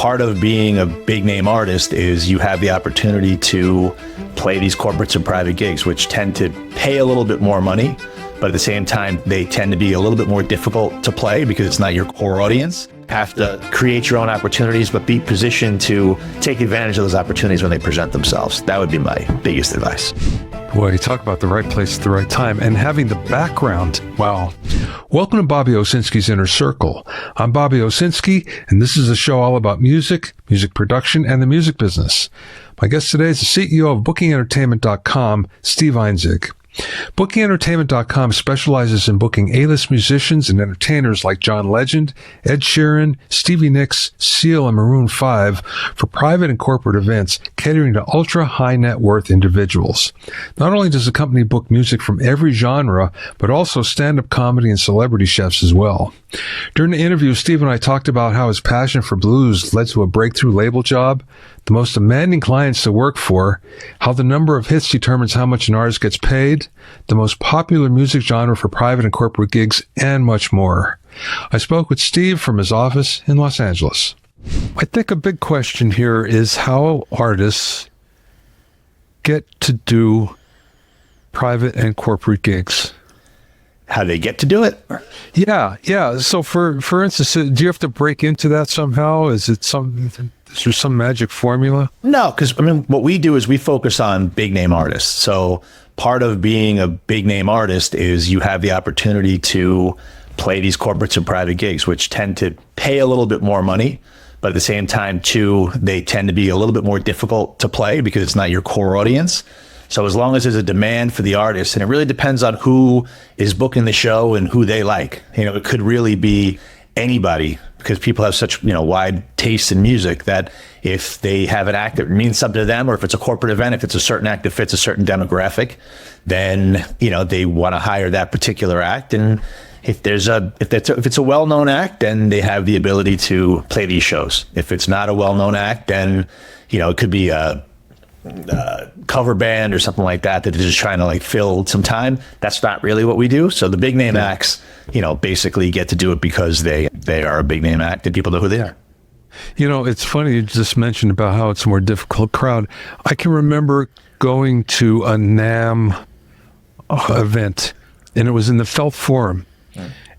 part of being a big name artist is you have the opportunity to play these corporates and private gigs, which tend to pay a little bit more money, but at the same time, they tend to be a little bit more difficult to play because it's not your core audience. Have to create your own opportunities, but be positioned to take advantage of those opportunities when they present themselves. That would be my biggest advice. Boy, you talk about the right place at the right time and having the background. Wow. Welcome to Bobby Owsinski's Inner Circle. I'm Bobby Owsinski, and this is a show all about music, music production, and the music business. My guest today is the CEO of BookingEntertainment.com, Steve Einzig. BookingEntertainment.com specializes in booking A-list musicians and entertainers like John Legend, Ed Sheeran, Stevie Nicks, Seal, and Maroon 5 for private and corporate events catering to ultra-high net worth individuals. Not only does the company book music from every genre, but also stand-up comedy and celebrity chefs as well. During the interview, Steve and I talked about how his passion for blues led to a breakthrough label job, the most demanding clients to work for, how the number of hits determines how much an artist gets paid, the most popular music genre for private and corporate gigs, and much more. I spoke with Steve from his office in Los Angeles. I think a big question here is how artists get to do private and corporate gigs. How do they get to do it? Yeah. So for instance, do you have to break into that somehow? Is there some magic formula? No, because what we do is we focus on big name artists. So part of being a big name artist is you have the opportunity to play these corporates and private gigs, which tend to pay a little bit more money, but at the same time too, they tend to be a little bit more difficult to play because it's not your core audience. So as long as there's a demand for the artist, and it really depends on who is booking the show and who they like. It could really be anybody because people have such, wide tastes in music that if they have an act that means something to them, or if it's a corporate event, if it's a certain act that fits a certain demographic, then, they want to hire that particular act. And if it's a well-known act, then they have the ability to play these shows. If it's not a well-known act, then, it could be a cover band or something like that they're just trying to fill some time. That's not really what we do. So the big name acts, basically get to do it because they are a big name act and people know who they are. It's funny you just mentioned about how it's a more difficult crowd. I can remember going to a NAMM event, and it was in the Felt Forum,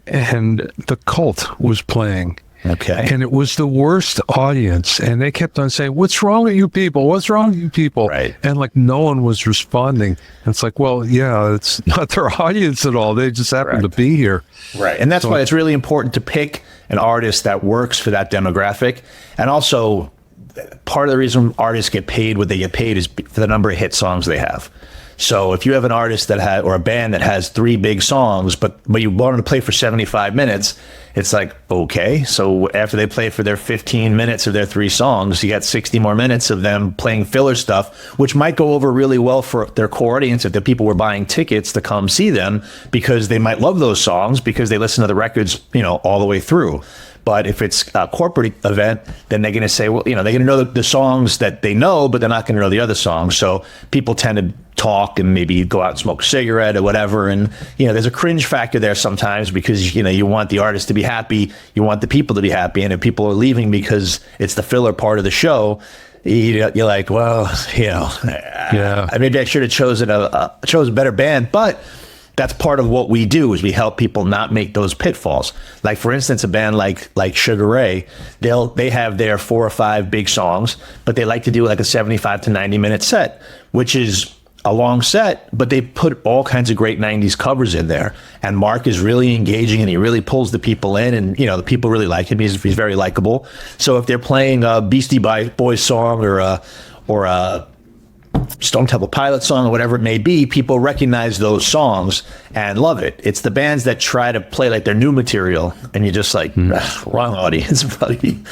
and the Cult was playing. Okay. And it was the worst audience. And they kept on saying, "What's wrong with you people? What's wrong with you people?" Right. And no one was responding. And it's well, yeah, it's not their audience at all. They just happen to be here. Right. And that's why it's really important to pick an artist that works for that demographic. And also, part of the reason artists get paid what they get paid is for the number of hit songs they have. So if you have an artist or a band that has 3 big songs, but you want them to play for 75 minutes, it's okay. So after they play for their 15 minutes of their 3 songs, you got 60 more minutes of them playing filler stuff, which might go over really well for their core audience if the people were buying tickets to come see them because they might love those songs because they listen to the records, all the way through. But if it's a corporate event, then they're going to say, they're going to know the songs that they know, but they're not going to know the other songs. So people tend to talk and maybe go out and smoke a cigarette or whatever. And, there's a cringe factor there sometimes because, you want the artist to be happy. You want the people to be happy. And if people are leaving because it's the filler part of the show, you're maybe I should have chosen a better band. But that's part of what we do is we help people not make those pitfalls. Like, for instance, a band like Sugar Ray, they have their 4 or 5 big songs, but they like to do a 75 to 90 minute set, which is a long set, but they put all kinds of great 90s covers in there. And Mark is really engaging and he really pulls the people in, and the people really like him. He's very likable. So if they're playing a Beastie Boys song or a Stone Temple Pilots song or whatever it may be, people recognize those songs and love it. It's the bands that try to play their new material and you're just wrong audience, buddy.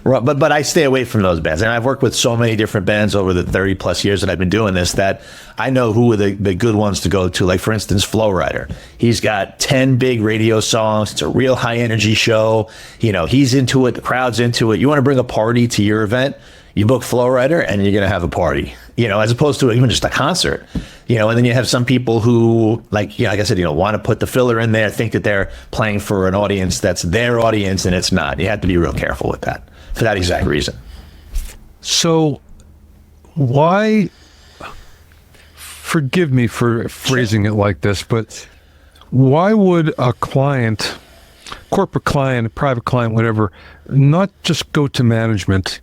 But I stay away from those bands. And I've worked with so many different bands over the 30 plus years that I've been doing this that I know who are the good ones to go to. Like, for instance, Flow Rider. He's got 10 big radio songs. It's a real high energy show. He's into it. The crowd's into it. You want to bring a party to your event, you book Flow Rider and you're going to have a party, as opposed to even just a concert, and then you have some people who like I said, want to put the filler in there, think that they're playing for an audience that's their audience and it's not. You have to be real careful with that. for that exact reason. So why, forgive me for phrasing it like this, but why would a client, corporate client, a private client, whatever, not just go to management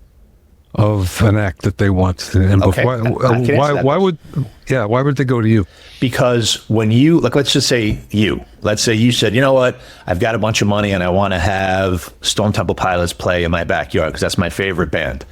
of an act that they want? And Okay. why would they go to you? Because when you, like, let's say you said, you know what, I've got a bunch of money and I want to have Stone Temple Pilots play in my backyard because that's my favorite band.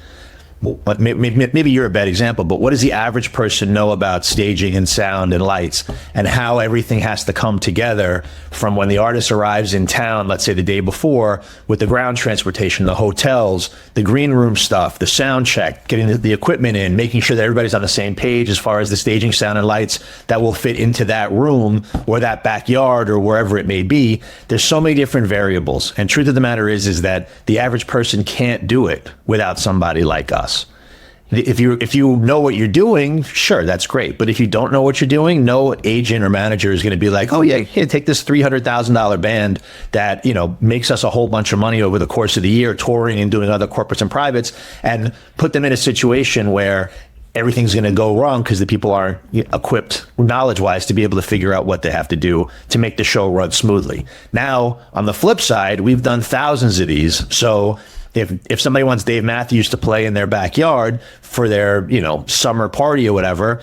Well, maybe you're a bad example, but what does the average person know about staging and sound and lights and how everything has to come together from when the artist arrives in town, let's say the day before, with the ground transportation, the hotels, the green room stuff, the sound check, getting the equipment in, making sure that everybody's on the same page as far as the staging, sound, and lights that will fit into that room or that backyard or wherever it may be. There's so many different variables. And truth of the matter is that the average person can't do it without somebody like us. If you know what you're doing, sure, that's great. But if you don't know what you're doing, no agent or manager is going to be like, oh yeah, here, take this $300,000 band that, you know, makes us a whole bunch of money over the course of the year, touring and doing other corporates and privates, and put them in a situation where everything's going to go wrong because the people aren't equipped knowledge-wise to be able to figure out what they have to do to make the show run smoothly. Now, on the flip side, we've done thousands of these. So if somebody wants Dave Matthews to play in their backyard for their, you know, summer party or whatever,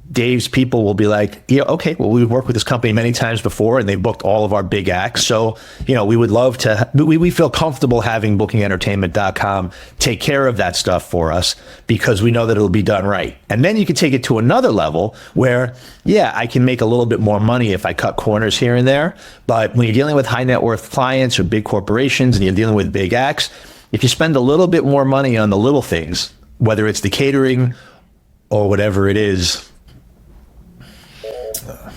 Dave's people will be like, yeah, okay, well, we've worked with this company many times before and they've booked all of our big acts. So, you know, we would love to, we feel comfortable having bookingentertainment.com take care of that stuff for us because we know that it'll be done right. And then you can take it to another level where, yeah, I can make a little bit more money if I cut corners here and there. But when you're dealing with high net worth clients or big corporations and you're dealing with big acts, if you spend a little bit more money on the little things, whether it's the catering or whatever it is, I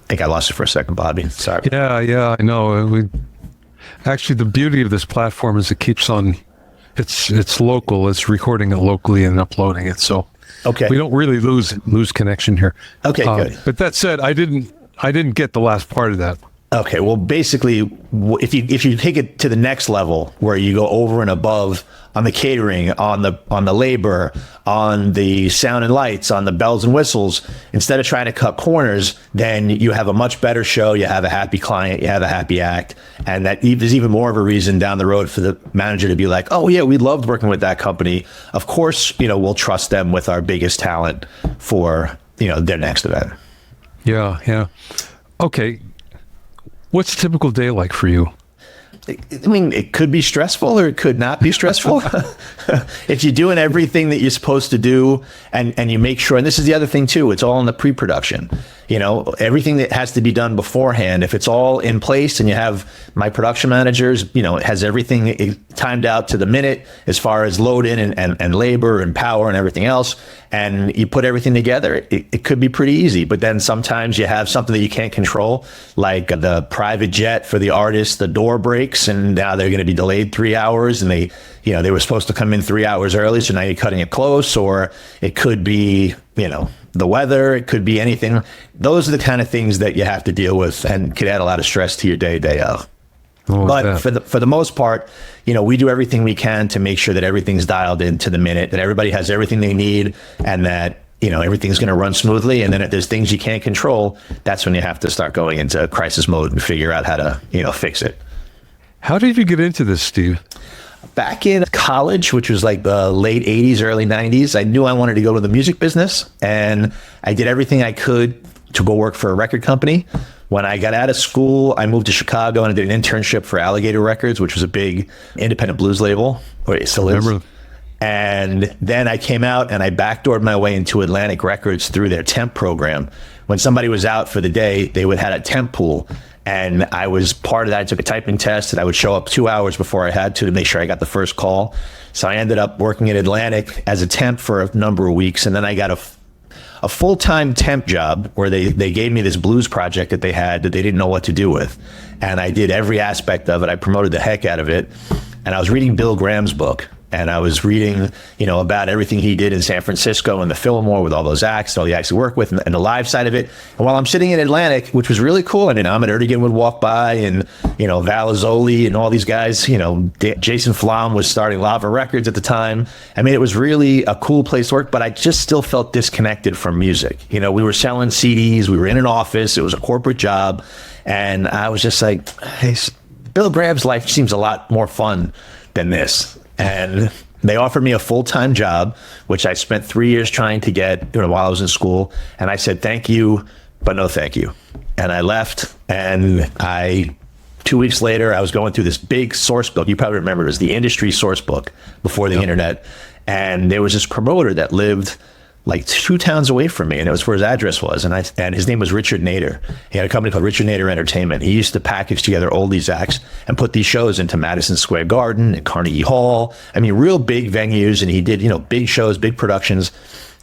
think I lost it for a second, Bobby. Sorry. Yeah, I know. Actually, the beauty of this platform is it keeps on, it's local. It's recording it locally and uploading it. So okay, we don't really lose connection here. Okay, good. But that said, I didn't get the last part of that. Okay, well, basically, if you take it to the next level, where you go over and above on the catering, on the labor, on the sound and lights, on the bells and whistles, instead of trying to cut corners, then you have a much better show. You have a happy client, you have a happy act, and that there's even more of a reason down the road for the manager to be like, oh yeah, we loved working with that company. Of course, you know, we'll trust them with our biggest talent for, you know, their next event. Yeah. Okay. What's a typical day like for you? I mean, it could be stressful or it could not be stressful. If you're doing everything that you're supposed to do and you make sure, and this is the other thing too, it's all in the pre-production. You know, everything that has to be done beforehand, if it's all in place and you have my production managers, you know, it has everything timed out to the minute as far as load in and labor and power and everything else, and you put everything together, it could be pretty easy. But then sometimes you have something that you can't control, like the private jet for the artist, the door breaks, and now they're going to be delayed 3 hours, and they were supposed to come in 3 hours early, so now you're cutting it close. Or it could be, you know, the weather, it could be anything. Those are the kind of things that you have to deal with and could add a lot of stress to your day of. But for the most part, you know, we do everything we can to make sure that everything's dialed in to the minute, that everybody has everything they need, and that, you know, everything's going to run smoothly. And then if there's things you can't control, that's when you have to start going into crisis mode and figure out how to, you know, fix it. How did you get into this, Steve? Back in college, which was like the late 80s, early 90s, I knew I wanted to go to the music business, and I did everything I could to go work for a record company. When I got out of school, I moved to Chicago and I did an internship for Alligator Records, which was a big independent blues label, or it still is. And then I came out and I backdoored my way into Atlantic Records through their temp program. When somebody was out for the day, they would have a temp pool. And I was part of that. I took a typing test and I would show up 2 hours before I had to make sure I got the first call. So I ended up working at Atlantic as a temp for a number of weeks. And then I got a full-time temp job where they gave me this blues project that they had that they didn't know what to do with. And I did every aspect of it. I promoted the heck out of it. And I was reading Bill Graham's book. And I was reading, about everything he did in San Francisco and the Fillmore with all those acts, all the acts he worked with, and the live side of it. And while I'm sitting in Atlantic, which was really cool, and Ahmet Ertegun would walk by, and, Valazzoli and all these guys, Jason Flom was starting Lava Records at the time. I mean, it was really a cool place to work, but I just still felt disconnected from music. We were selling CDs, we were in an office, it was a corporate job. And I was just like, hey, Bill Graham's life seems a lot more fun than this. And they offered me a full-time job, which I spent 3 years trying to get while I was in school. And I said, thank you, but no thank you. And I left. And 2 weeks later, I was going through this big source book. You probably remember it was the industry source book before the internet. And there was this promoter that lived like 2 towns away from me, and it was where his address was. And his name was Richard Nader. He had a company called Richard Nader Entertainment. He used to package together oldies acts and put these shows into Madison Square Garden and Carnegie Hall. I mean, real big venues. And he did, big shows, big productions.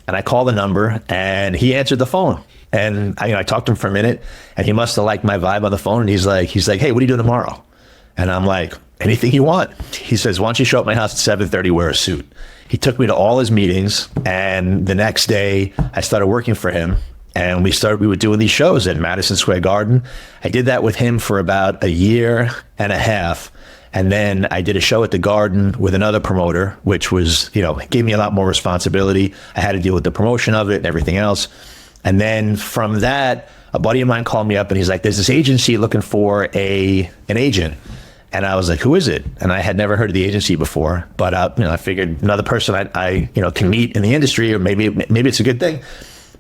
And I called the number, and he answered the phone. And I talked to him for a minute, and he must have liked my vibe on the phone. And he's like, hey, what are you doing tomorrow? And I'm like, anything you want. He says, why don't you show up at my house at 7:30, wear a suit. He took me to all his meetings, and the next day I started working for him, and we were doing these shows at Madison Square Garden. I did that with him for about a year and a half. And then I did a show at the Garden with another promoter, which was, gave me a lot more responsibility. I had to deal with the promotion of it and everything else. And then from that, a buddy of mine called me up, and he's like, there's this agency looking for an agent. And I was like, who is it? And I had never heard of the agency before, but I figured another person I can meet in the industry, or maybe it's a good thing.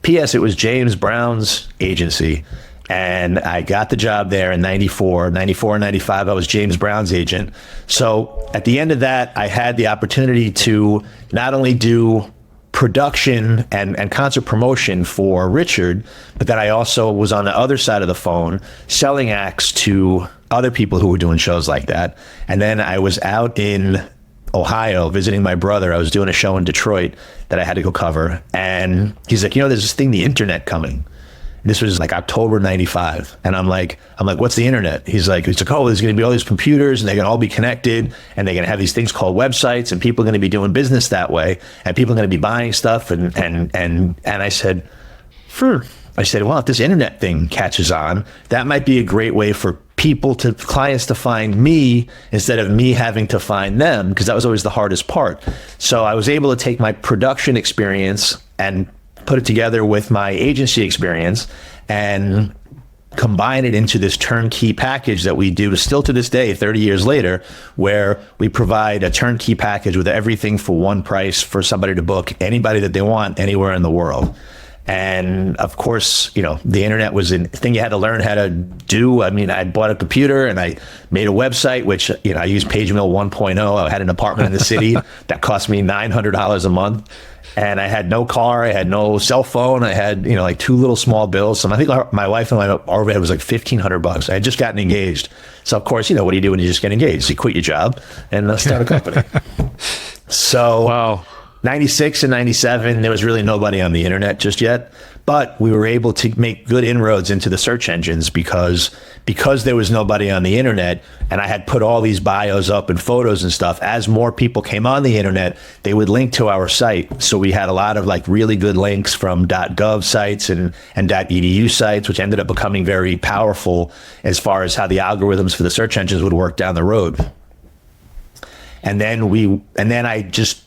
P.S. It was James Brown's agency, and I got the job there in 94 and 95. I was James Brown's agent. So at the end of that, I had the opportunity to not only do production and concert promotion for Richard, but that I also was on the other side of the phone selling acts to other people who were doing shows like that. And then I was out in Ohio visiting my brother. I was doing a show in Detroit that I had to go cover. And he's like, there's this thing, the internet, coming. This was like October 95. And I'm like, what's the internet? He's like, oh, there's going to be all these computers, and they're going to all be connected, and they're going to have these things called websites, and people are going to be doing business that way, and people are going to be buying stuff. And I said, well, if this internet thing catches on, that might be a great way for clients to find me instead of me having to find them, because that was always the hardest part. So I was able to take my production experience and put it together with my agency experience and combine it into this turnkey package that we do still to this day, 30 years later, where we provide a turnkey package with everything for one price for somebody to book anybody that they want anywhere in the world. And of course, the internet was a thing you had to learn how to do. I mean, I bought a computer and I made a website, which, I used PageMill 1.0. I had an apartment in the city that cost me $900 a month. And I had no car, I had no cell phone, I had, like 2 little small bills. So I think my wife and our overhead was like $1,500. I had just gotten engaged. So of course, what do you do when you just get engaged? You quit your job and start a company. So wow. 96 and 97, there was really nobody on the internet just yet, but we were able to make good inroads into the search engines because there was nobody on the internet, and I had put all these bios up and photos and stuff. As more people came on the internet, they would link to our site. So we had a lot of like really good links from .gov sites and .edu sites, which ended up becoming very powerful as far as how the algorithms for the search engines would work down the road. And then I just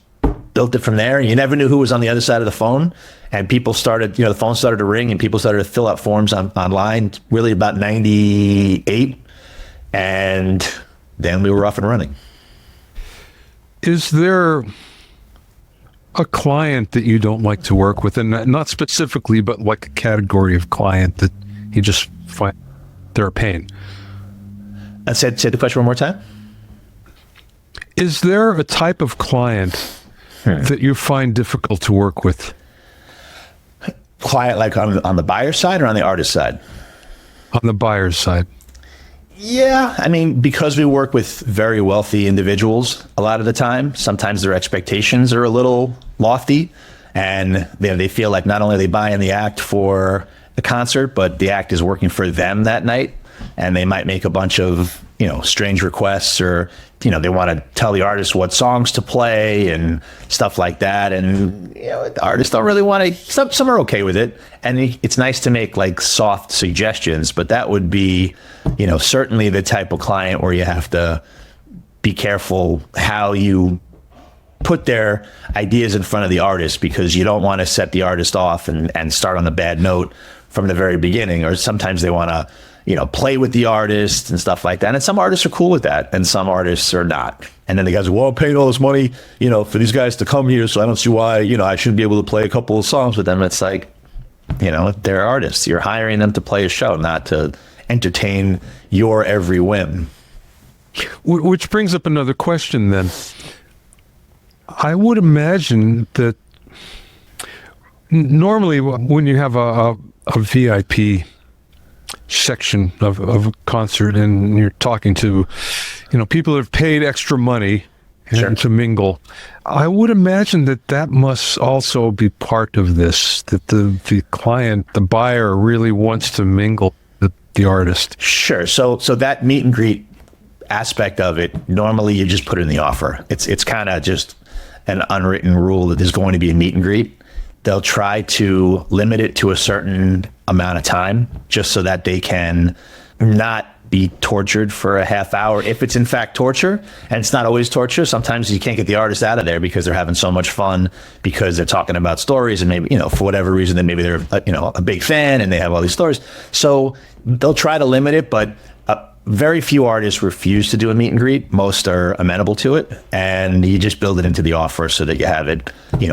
built it from there. You never knew who was on the other side of the phone, and people started, the phone started to ring, and people started to fill out forms online really about 98, and then we were off and running. Is there a client that you don't like to work with, and not specifically, but like a category of client that you just find they're a pain? Say the question one more time. Is there a type of client that you find difficult to work with? Client like on the buyer side or on the artist side? On the buyer's side. Yeah, I mean, because we work with very wealthy individuals a lot of the time, sometimes their expectations are a little lofty, and they feel like not only are they buying the act for the concert, but the act is working for them that night, and they might make a bunch of strange requests, or they want to tell the artist what songs to play and stuff like that. And the artists don't really want to. Some are okay with it, and it's nice to make like soft suggestions. But that would be, certainly the type of client where you have to be careful how you put their ideas in front of the artist, because you don't want to set the artist off and start on the bad note from the very beginning. Or sometimes they want to play with the artist and stuff like that. And some artists are cool with that, and some artists are not. And then the guys, well, I'm paying all this money, for these guys to come here, so I don't see why, I shouldn't be able to play a couple of songs with them. It's like, they're artists. You're hiring them to play a show, not to entertain your every whim. Which brings up another question then. I would imagine that normally when you have a VIP section of a concert and you're talking to people that have paid extra money to mingle, I would imagine that must also be part of this, that the client, the buyer, really wants to mingle with the artist. Sure. So that meet and greet aspect of it, normally you just put it in the offer. It's kind of just an unwritten rule that there's going to be a meet and greet. They'll try to limit it to a certain amount of time, just so that they can not be tortured for a half hour. If it's in fact torture, and it's not always torture, sometimes you can't get the artist out of there because they're having so much fun, because they're talking about stories, and maybe, for whatever reason, then maybe they're, a big fan and they have all these stories. So they'll try to limit it, but very few artists refuse to do a meet and greet. Most are amenable to it, and you just build it into the offer so that you have it,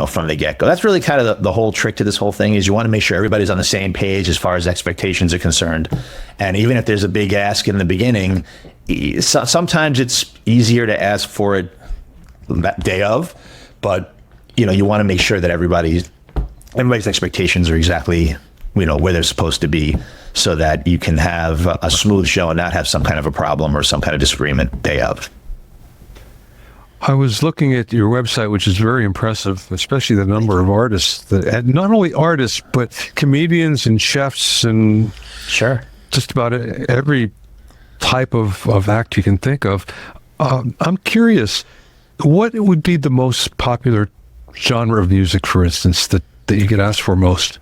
from the get-go. That's really kind of the whole trick to this whole thing, is you want to make sure everybody's on the same page as far as expectations are concerned. And even if there's a big ask in the beginning, sometimes it's easier to ask for it that day of, but you want to make sure that everybody's expectations are exactly where they're supposed to be, so that you can have a smooth show and not have some kind of a problem or some kind of disagreement day of. I was looking at your website, which is very impressive, especially the number of artists, and not only artists, but comedians and chefs and just about every type of act you can think of. I'm curious, what would be the most popular genre of music, for instance, that you get asked for most?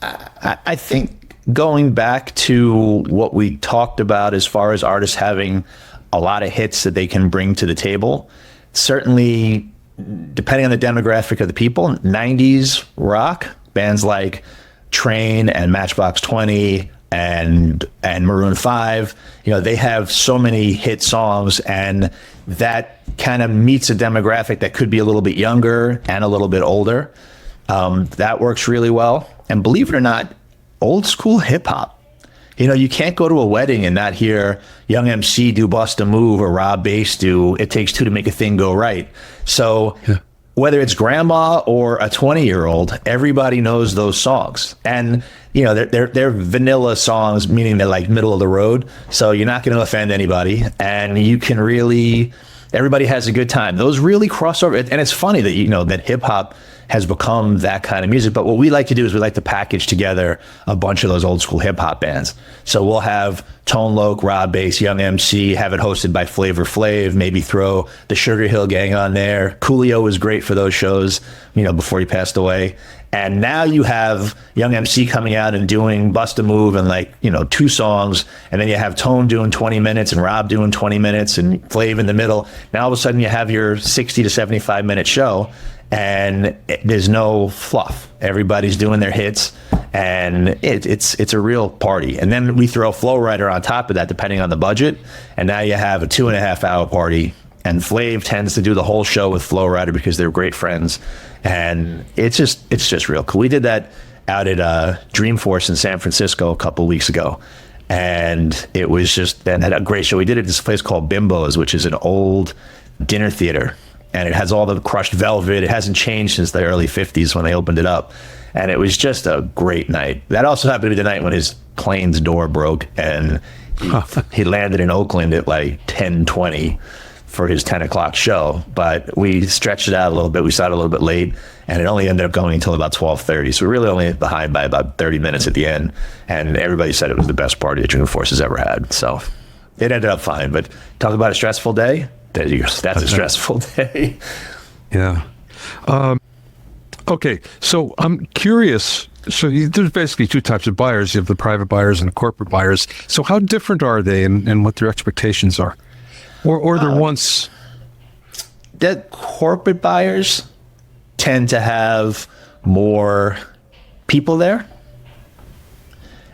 I think going back to what we talked about as far as artists having a lot of hits that they can bring to the table, certainly depending on the demographic of the people, 90s rock, bands like Train and Matchbox 20 and Maroon 5, they have so many hit songs, and that kind of meets a demographic that could be a little bit younger and a little bit older. That works really well. And believe it or not, old school hip hop. You can't go to a wedding and not hear Young MC do Bust a Move or Rob Bass do It Takes Two to Make a Thing Go Right. So whether it's grandma or a 20-year-old, everybody knows those songs. And, they're vanilla songs, meaning they're like middle of the road. So you're not going to offend anybody, and you can really, everybody has a good time. Those really cross over. And it's funny that, that hip hop has become that kind of music. But what we like to do is we like to package together a bunch of those old school hip hop bands. So we'll have Tone Loc, Rob Bass, Young MC, have it hosted by Flavor Flav, maybe throw the Sugar Hill Gang on there. Coolio was great for those shows, before he passed away. And now you have Young MC coming out and doing Bust a Move and 2 songs. And then you have Tone doing 20 minutes and Rob doing 20 minutes and Flav in the middle. Now all of a sudden you have your 60 to 75 minute show. And there's no fluff. Everybody's doing their hits, and it's a real party. And then we throw Flow Rider on top of that, depending on the budget, and now you have a 2.5 hour party. And Flav tends to do the whole show with Flow Rider because they're great friends, and it's just real cool. We did that out at Dreamforce in San Francisco a couple weeks ago, and it was just and had a great show. We did it at this place called Bimbo's, which is an old dinner theater. And it has all the crushed velvet. It hasn't changed since the early 50s when they opened it up. And it was just a great night. That also happened to be the night when his plane's door broke, and he landed in Oakland at like 10:20 for his 10 o'clock show. But we stretched it out a little bit. We started a little bit late, and it only ended up going until about 12:30. So we really only behind by about 30 minutes at the end. And everybody said it was the best party that Dreamforce has ever had. So it ended up fine. But talk about a stressful day. That's a stressful day. Yeah. Okay, so I'm curious. So there's basically two types of buyers. You have the private buyers and the corporate buyers. So how different are they and what their expectations are? Or they're once... The corporate buyers tend to have more people there.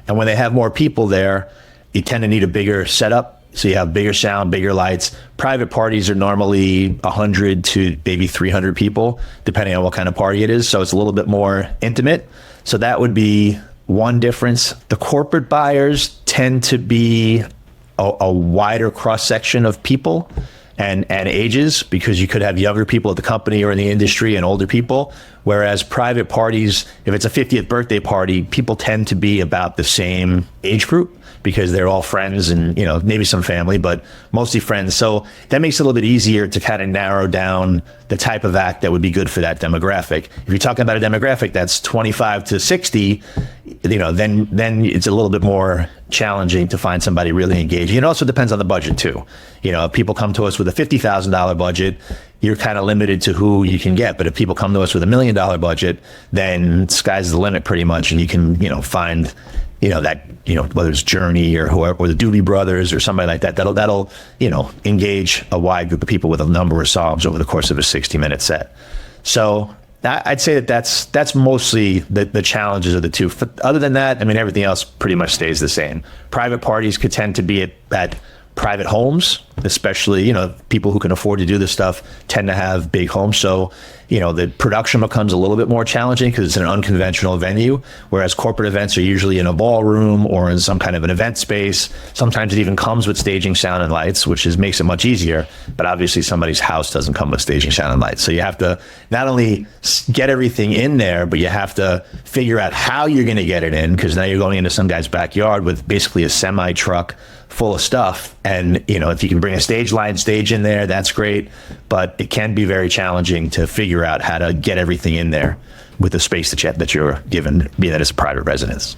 And when they have more people there, you tend to need a bigger setup. So you have bigger sound, bigger lights. Private parties are normally 100 to maybe 300 people, depending on what kind of party it is. So it's a little bit more intimate. So that would be one difference. The corporate buyers tend to be a wider cross-section of people and ages, because you could have younger people at the company or in the industry and older people. Whereas private parties, if it's a 50th birthday party, people tend to be about the same age group, because they're all friends and, you know, maybe some family, but mostly friends. So that makes it a little bit easier to kind of narrow down the type of act that would be good for that demographic. If you're talking about a demographic that's 25 to 60, you know, then it's a little bit more challenging to find somebody really engaging. It also depends on the budget too. You know, if people come to us with a $50,000 budget, you're kind of limited to who you can get. But if people come to us with $1 million budget, then sky's the limit pretty much. And you can, you know, find, you know, that, you know, whether it's Journey or whoever, or the Doobie Brothers or somebody like that, that'll, you know, engage a wide group of people with a number of songs over the course of a 60-minute set. So I'd say that's mostly the challenges of the two. Other than that, I mean, everything else pretty much stays the same. Private parties could tend to be at private homes, especially, you know, people who can afford to do this stuff tend to have big homes. So, you know, the production becomes a little bit more challenging because it's an unconventional venue, whereas corporate events are usually in a ballroom or in some kind of an event space. Sometimes it even comes with staging, sound, and lights, which makes it much easier. But obviously somebody's house doesn't come with staging, sound, and lights. So you have to not only get everything in there, but you have to figure out how you're going to get it in, because now you're going into some guy's backyard with basically a semi truck full of stuff. And, you know, if you can bring a stage in there, that's great. But it can be very challenging to figure out how to get everything in there with the space that you're given, being that it's a private residence.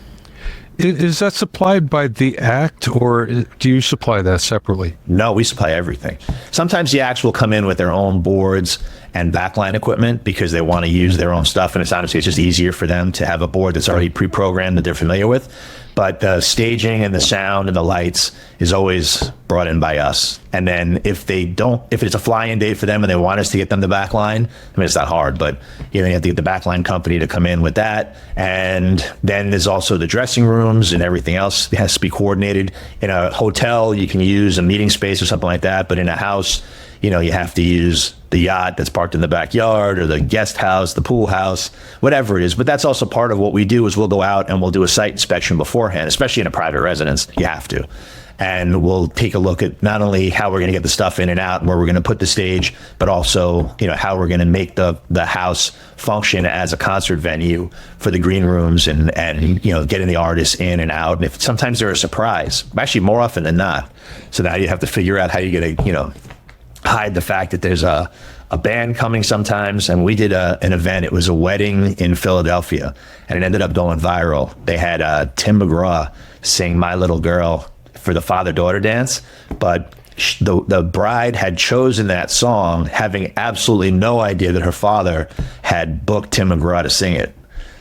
Is that supplied by the act, or do you supply that separately? No, we supply everything. Sometimes the acts will come in with their own boards and backline equipment because they want to use their own stuff. And it's honestly, it's just easier for them to have a board that's already pre-programmed that they're familiar with. But the staging and the sound and the lights is always brought in by us. And then if it's a fly-in date for them and they want us to get them the backline, I mean, it's not hard, but you know, you have to get the backline company to come in with that. And then there's also the dressing rooms and everything else. It has to be coordinated. In a hotel, you can use a meeting space or something like that. But in a house, you know, you have to use the yacht that's parked in the backyard or the guest house, the pool house, whatever it is. But that's also part of what we do is we'll go out and we'll do a site inspection beforehand, especially in a private residence. You have to. And we'll take a look at not only how we're going to get the stuff in and out and where we're going to put the stage, but also, you know, how we're going to make the house function as a concert venue for the green rooms and you know, getting the artists in and out. And if sometimes they're a surprise, actually more often than not. So now you have to figure out how you're going to, you know, hide the fact that there's a band coming sometimes. And we did an event. It was a wedding in Philadelphia, and it ended up going viral. They had Tim McGraw sing My Little Girl for the father-daughter dance, but the bride had chosen that song having absolutely no idea that her father had booked Tim McGraw to sing it.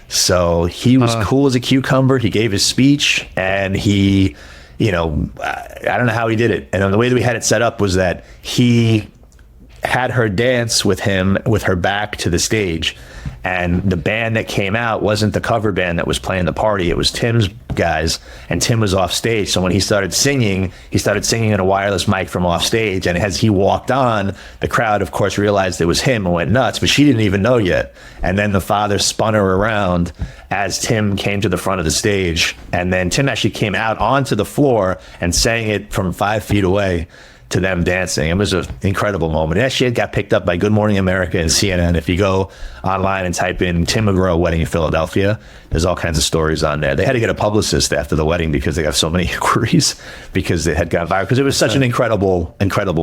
So he was cool as a cucumber. He gave his speech, and he, you know, I don't know how he did it. And the way that we had it set up was that he had her dance with him with her back to the stage. And the band that came out wasn't the cover band that was playing the party. It was Tim's guys, and Tim was off stage. So when he started singing in a wireless mic from off stage. And as he walked on, the crowd, of course, realized it was him and went nuts, but she didn't even know yet. And then the father spun her around as Tim came to the front of the stage. And then Tim actually came out onto the floor and sang it from 5 feet away to them dancing. It was an incredible moment. It actually got picked up by Good Morning America and CNN. If you go online and type in Tim McGraw wedding in Philadelphia, there's all kinds of stories on there. They had to get a publicist after the wedding because they got so many inquiries because they had gone viral, because it was such an incredible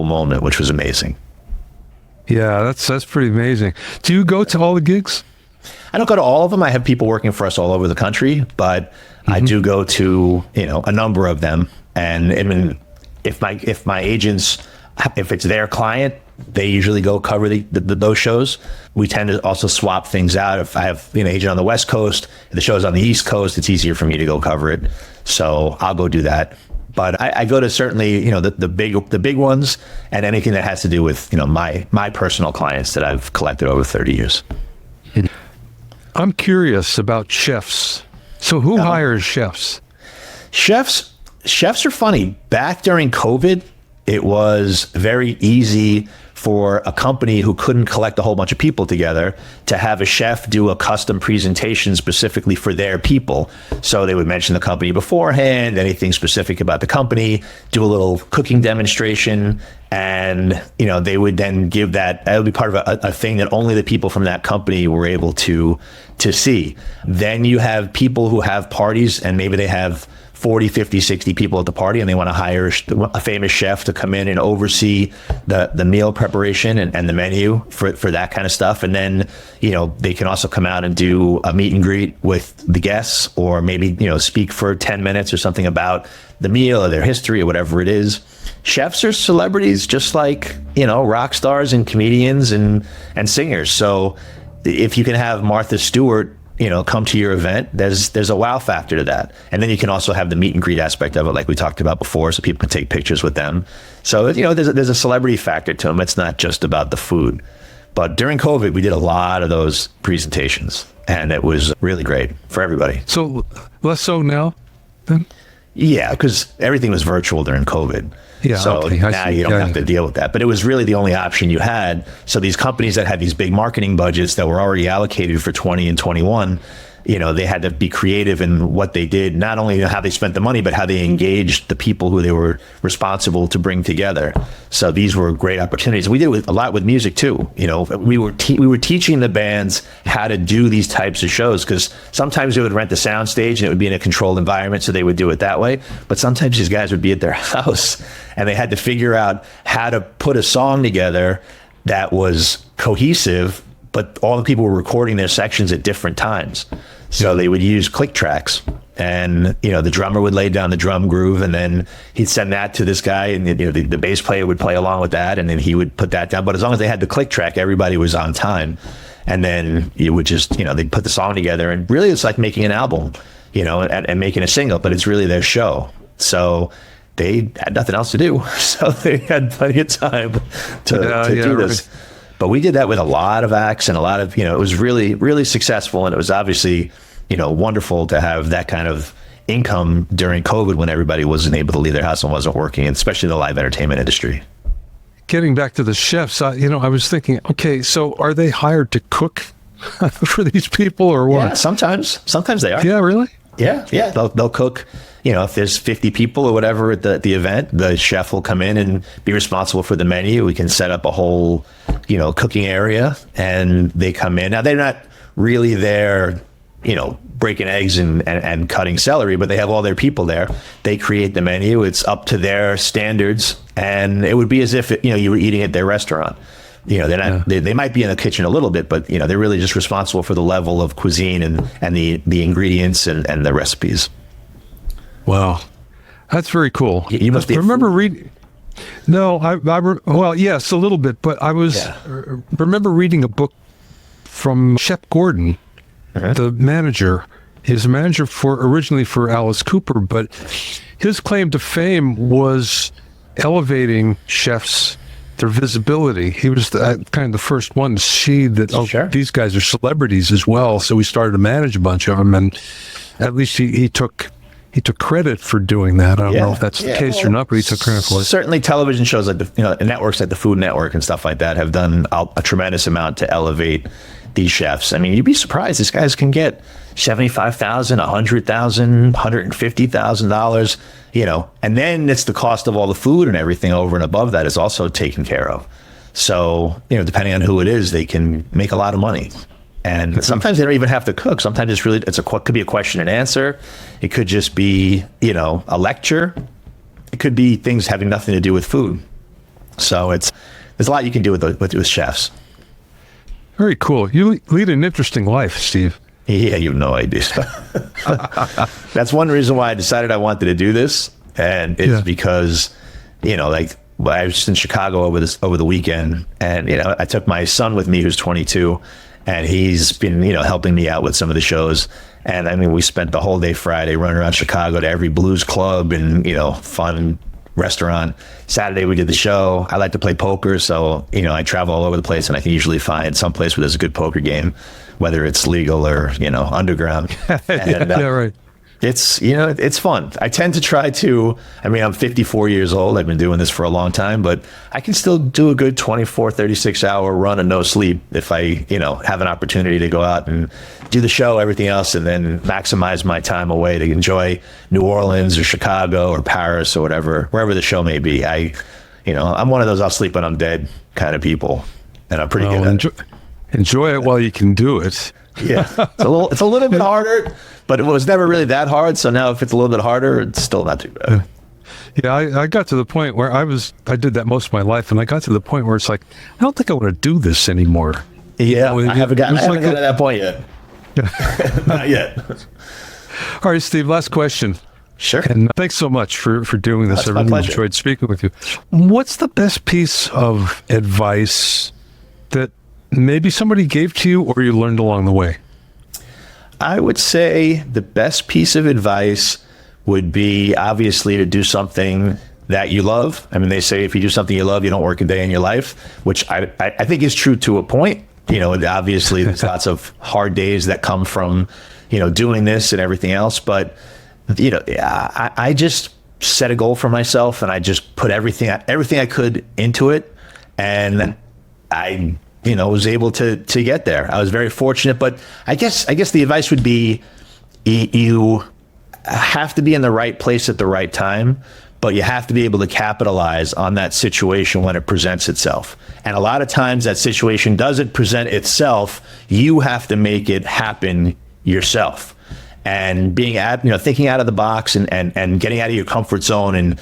moment, which was amazing. Yeah, that's pretty amazing. Do you go to all the gigs? I don't go to all of them. I have people working for us all over the country, but I do go to, you know, a number of them. And I mean, if my agents, if it's their client, they usually go cover those shows. We tend to also swap things out. If I have an agent on the West Coast, if the show's on the East Coast, it's easier for me to go cover it. So I'll go do that. But I go to certainly, the big ones, and anything that has to do with, my personal clients that I've collected over 30 years. I'm curious about chefs. So who hires chefs? Chefs are funny. Back during COVID, it was very easy for a company who couldn't collect a whole bunch of people together to have a chef do a custom presentation specifically for their people. So they would mention the company beforehand, anything specific about the company, do a little cooking demonstration, and they would then give that would be part of a thing that only the people from that company were able to see. Then you have people who have parties, and maybe they have 40, 50, 60 people at the party, and they want to hire a famous chef to come in and oversee the meal preparation and the menu for that kind of stuff. And then, they can also come out and do a meet and greet with the guests, or maybe, speak for 10 minutes or something about the meal or their history or whatever it is. Chefs are celebrities, just like, rock stars and comedians and singers. So if you can have Martha Stewart come to your event, there's a wow factor to that. And then you can also have the meet and greet aspect of it, like we talked about before, so people can take pictures with them. So, there's a celebrity factor to them. It's not just about the food. But during COVID, we did a lot of those presentations, and it was really great for everybody. So less so now, then? Yeah, because everything was virtual during COVID. Yeah, so okay, now you don't have to deal with that. But it was really the only option you had. So these companies that had these big marketing budgets that were already allocated for 20 and 21, they had to be creative in what they did, not only how they spent the money, but how they engaged the people who they were responsible to bring together. So these were great opportunities. We did a lot with music too. We were teaching the bands how to do these types of shows, because sometimes they would rent the sound stage and it would be in a controlled environment, so they would do it that way. But sometimes these guys would be at their house and they had to figure out how to put a song together that was cohesive, but all the people were recording their sections at different times. So they would use click tracks, and, the drummer would lay down the drum groove, and then he'd send that to this guy, and, the bass player would play along with that, and then he would put that down. But as long as they had the click track, everybody was on time. And then you would just, they'd put the song together, and really it's like making an album, and making a single, but it's really their show. So they had nothing else to do. So they had plenty of time to do this. Right. But we did that with a lot of acts and a lot of, it was really, really successful. And it was obviously, wonderful to have that kind of income during COVID when everybody wasn't able to leave their house and wasn't working, especially the live entertainment industry. Getting back to the chefs, I was thinking, okay, so are they hired to cook for these people or what? Yeah, sometimes they are. Yeah, really? Yeah. They'll cook. If there's 50 people or whatever at the event, the chef will come in and be responsible for the menu. We can set up a whole, cooking area, and they come in. Now, they're not really there, breaking eggs and cutting celery, but they have all their people there. They create the menu. It's up to their standards, and it would be as if, you were eating at their restaurant. They're not. Yeah. They might be in the kitchen a little bit, but they're really just responsible for the level of cuisine and the ingredients and the recipes. Wow, that's very cool. You must remember reading. No, well, yes, a little bit, but I remember reading a book from Shep Gordon, the manager. He's a manager originally for Alice Cooper, but his claim to fame was elevating chefs, their visibility. He was kind of the first one to see that these guys are celebrities as well. So we started to manage a bunch of them, and at least he took credit for doing that. I don't know if that's the case or not, but he took credit for it. Certainly television shows like the networks like the Food Network and stuff like that have done a tremendous amount to elevate these chefs. I mean, you'd be surprised. These guys can get $75,000, $100,000, $150,000, and then it's the cost of all the food and everything over and above that is also taken care of. So, depending on who it is, they can make a lot of money. And sometimes they don't even have to cook. Sometimes it could be a question and answer. It could just be, a lecture. It could be things having nothing to do with food. So there's a lot you can do with chefs. Very cool. You lead an interesting life, Steve. Yeah, you have no idea. That's one reason why I decided I wanted to do this. And it's because, like I was in Chicago over the weekend, and I took my son with me who's 22, and he's been helping me out with some of the shows. And I mean, we spent the whole day Friday running around Chicago to every blues club and fun restaurant. Saturday we did the show. I like to play poker, so I travel all over the place, and I can usually find some place where there's a good poker game, whether it's legal or underground. And, yeah, right. It's it's fun. I tend to try to, I'm 54 years old. I've been doing this for a long time, but I can still do a good 24, 36 hour run of no sleep if I have an opportunity to go out and do the show, everything else, and then maximize my time away to enjoy New Orleans or Chicago or Paris or wherever the show may be. I'm one of those I'll sleep when I'm dead kind of people, and I'm pretty good at it. Enjoy it while you can do it. Yeah, it's a little bit harder, but it was never really that hard. So now if it's a little bit harder, it's still not too bad. Yeah, I got to the point where I did that most of my life, and I got to the point where it's like, I don't think I want to do this anymore. Yeah, I haven't gotten to that point yet. Not yet. All right, Steve, last question. Sure. And thanks so much for doing this. I really enjoyed speaking with you. What's the best piece of advice that maybe somebody gave to you or you learned along the way? I would say the best piece of advice would be obviously to do something that you love. They say if you do something you love, you don't work a day in your life, which I think is true to a point. Obviously there's lots of hard days that come from, doing this and everything else. But, I just set a goal for myself, and I just put everything I could into it. And I was able to get there. I was very fortunate, but I guess the advice would be you have to be in the right place at the right time, but you have to be able to capitalize on that situation when it presents itself. And a lot of times that situation doesn't present itself. You have to make it happen yourself. And thinking out of the box and getting out of your comfort zone and,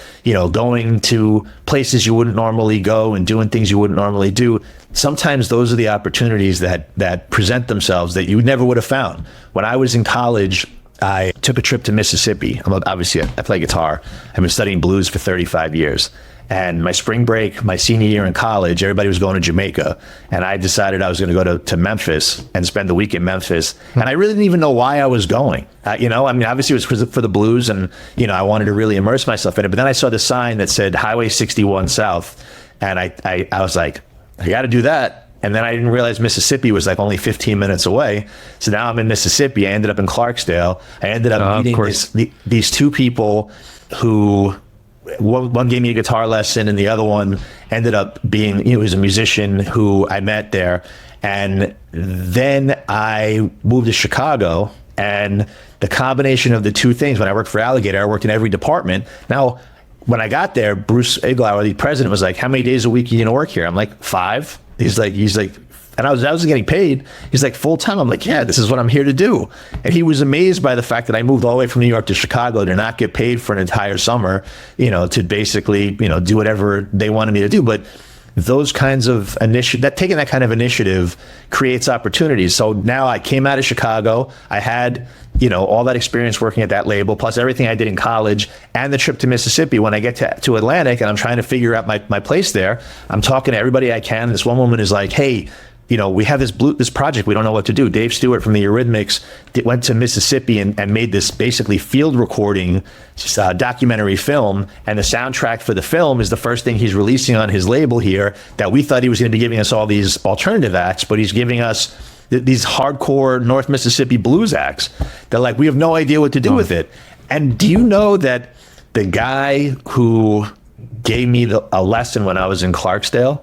going to places you wouldn't normally go and doing things you wouldn't normally do. Sometimes those are the opportunities that present themselves that you never would have found. When I was in college, I took a trip to Mississippi. Obviously, I play guitar. I've been studying blues for 35 years. And my spring break, my senior year in college, everybody was going to Jamaica. And I decided I was going to go to Memphis and spend the week in Memphis. And I really didn't even know why I was going. Obviously it was for the blues, and, I wanted to really immerse myself in it. But then I saw the sign that said Highway 61 South. And I was like, I got to do that. And then I didn't realize Mississippi was like only 15 minutes away. So now I'm in Mississippi. I ended up in Clarksdale. I ended up meeting these two people who... One gave me a guitar lesson, and the other one ended up being, he was a musician who I met there. And then I moved to Chicago, and the combination of the two things, when I worked for Alligator, I worked in every department. Now, when I got there, Bruce Iglauer, the president, was like, how many days a week are you going to work here? I'm like, 5. He's like, and I was getting paid. He's like, full time. I'm like, yeah, this is what I'm here to do. And he was amazed by the fact that I moved all the way from New York to Chicago to not get paid for an entire summer, to basically, do whatever they wanted me to do. But those kinds of taking that kind of initiative creates opportunities. So now I came out of Chicago. I had, all that experience working at that label, plus everything I did in college and the trip to Mississippi. When I get to Atlantic and I'm trying to figure out my place there, I'm talking to everybody I can. This one woman is like, hey, we have this project. We don't know what to do. Dave Stewart from the Eurythmics went to Mississippi and made this basically field recording documentary film. And the soundtrack for the film is the first thing he's releasing on his label here, that we thought he was going to be giving us all these alternative acts, but he's giving us these hardcore North Mississippi blues acts. They're like, we have no idea what to do with it. And do you know that the guy who gave me a lesson when I was in Clarksdale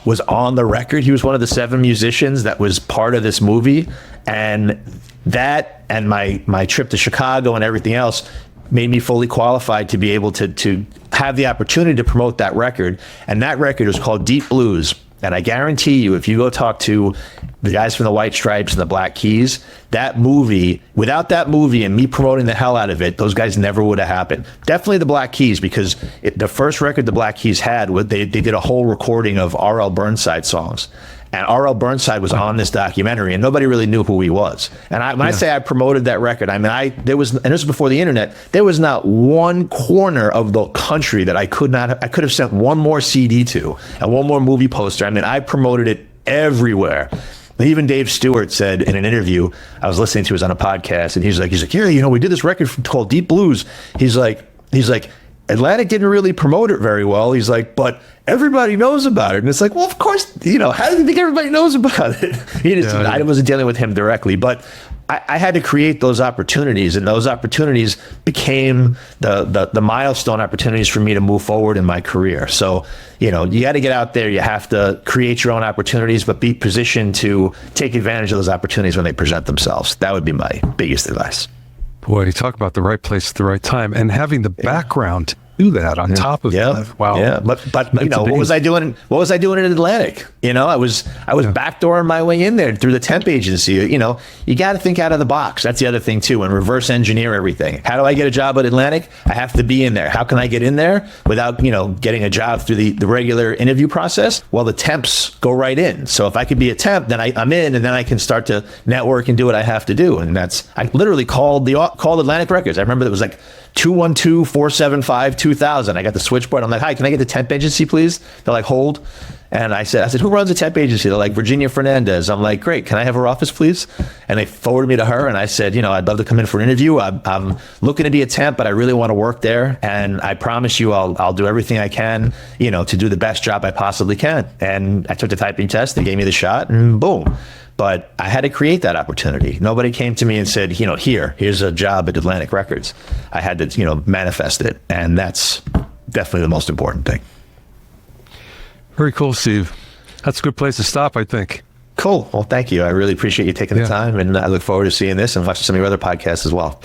was on the record? He was one of the 7 musicians that was part of this movie. And that and my trip to Chicago and everything else made me fully qualified to be able to have the opportunity to promote that record. And that record was called Deep Blues. And I guarantee you, if you go talk to the guys from the White Stripes and the Black Keys, that movie, without that movie and me promoting the hell out of it, those guys never would have happened. Definitely the Black Keys, because the first record the Black Keys had, they did a whole recording of R.L. Burnside songs. And R.L. Burnside was on this documentary, and nobody really knew who he was. And when I say I promoted that record, I mean, and this was before the internet, there was not one corner of the country that I could have sent one more CD to and one more movie poster. I mean, I promoted it everywhere. Even Dave Stewart said in an interview I was listening to, was on a podcast, and he's like, yeah, we did this record called Deep Blues. He's like, Atlantic didn't really promote it very well. He's like, but everybody knows about it. And it's like, well, of course, how do you think everybody knows about it? I wasn't dealing with him directly, but I had to create those opportunities, and those opportunities became the milestone opportunities for me to move forward in my career. So, you got to get out there. You have to create your own opportunities, but be positioned to take advantage of those opportunities when they present themselves. That would be my biggest advice. Boy, you talk about the right place at the right time, and having the background do that on top of that. Wow. Yeah. But what was I doing? What was I doing in Atlantic? I was backdooring my way in there through the temp agency. You got to think out of the box. That's the other thing too, and reverse engineer everything. How do I get a job at Atlantic? I have to be in there. How can I get in there without, getting a job through the regular interview process? Well, the temps go right in. So if I could be a temp, then I'm in, and then I can start to network and do what I have to do. And I literally called Atlantic Records. I remember it was like 212-475-2000. I got the switchboard. I'm like, hi, can I get the temp agency, please? They're like, hold. And I said, who runs the temp agency? They're like, Virginia Fernandez. I'm like, great. Can I have her office, please? And they forwarded me to her. And I said, I'd love to come in for an interview. I'm looking to be a temp, but I really want to work there. And I promise you, I'll do everything I can, to do the best job I possibly can. And I took the typing test. They gave me the shot, and boom. But I had to create that opportunity. Nobody came to me and said, here's a job at Atlantic Records. I had to, manifest it. And that's definitely the most important thing. Very cool, Steve. That's a good place to stop, I think. Cool. Well, thank you. I really appreciate you taking the time, and I look forward to seeing this and watching some of your other podcasts as well.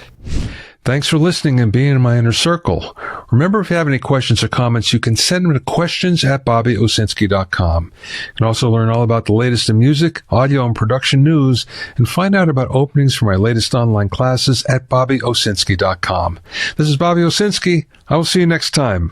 Thanks for listening and being in my inner circle. Remember, if you have any questions or comments, you can send them to questions@BobbyOwsinski.com. You can also learn all about the latest in music, audio, and production news, and find out about openings for my latest online classes at BobbyOwsinski.com. This is Bobby Owsinski. I will see you next time.